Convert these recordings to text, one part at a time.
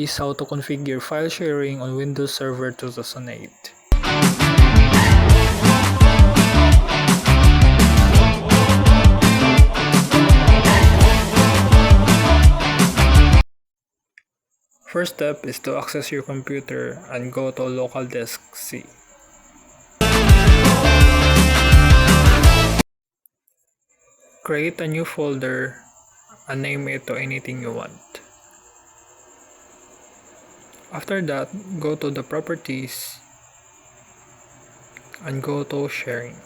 is how to configure file sharing on Windows Server 2008. First step is to access your computer and go to local disk C. Create a new folder and name it to anything you want. After that, go to the properties and go to sharing.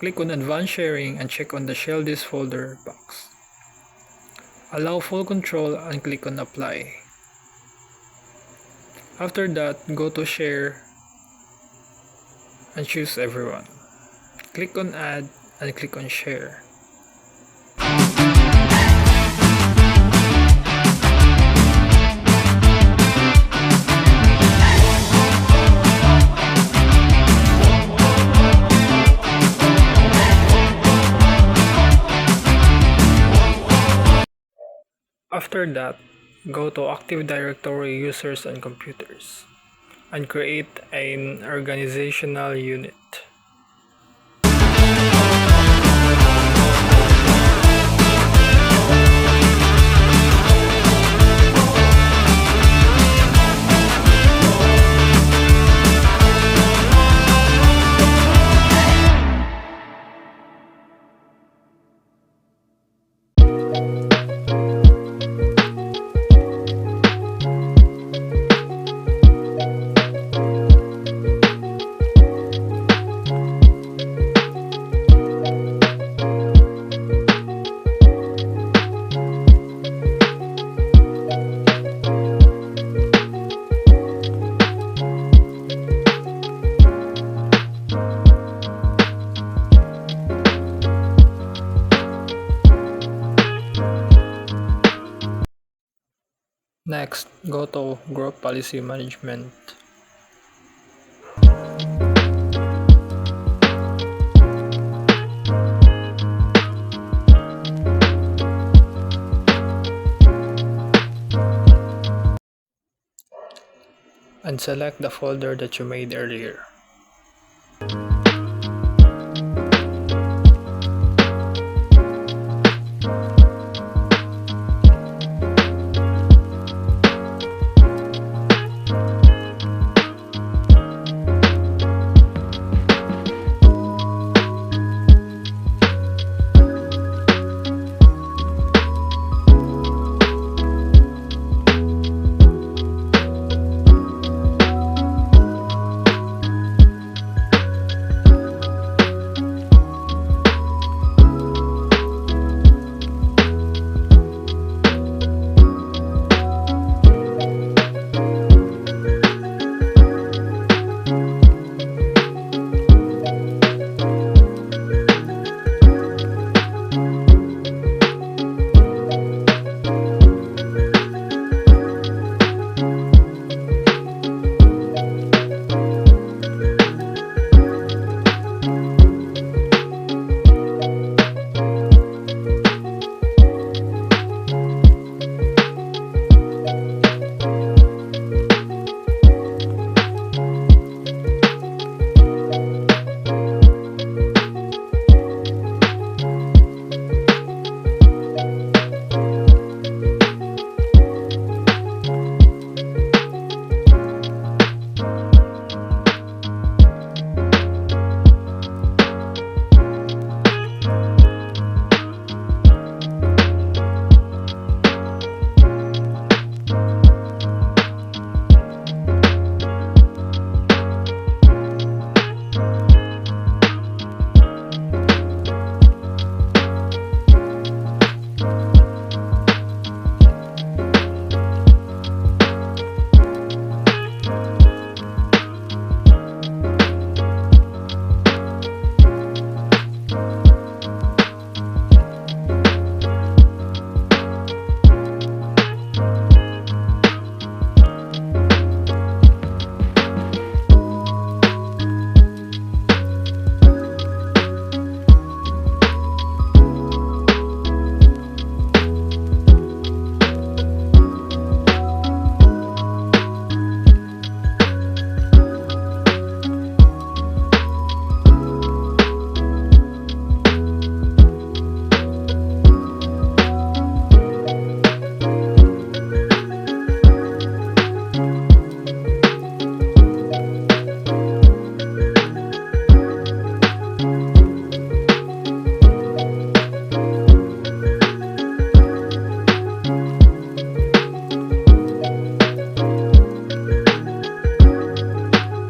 Click on advanced sharing and check on the shell disk folder box. Allow full control and click on apply. After that, go to share and choose everyone. Click on add and click on share. After that, go to Active Directory Users and Computers and create an organizational unit. Next, go to Group Policy Management. And select the folder that you made earlier.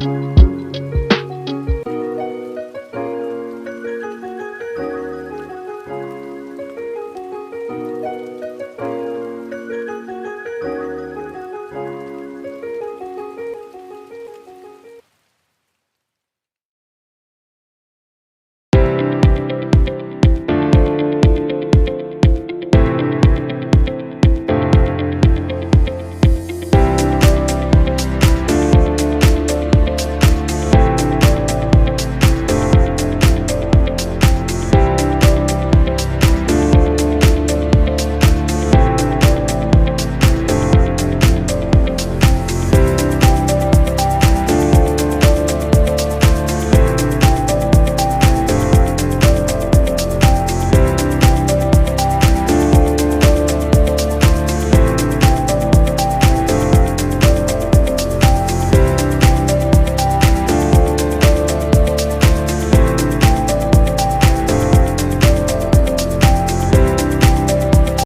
you.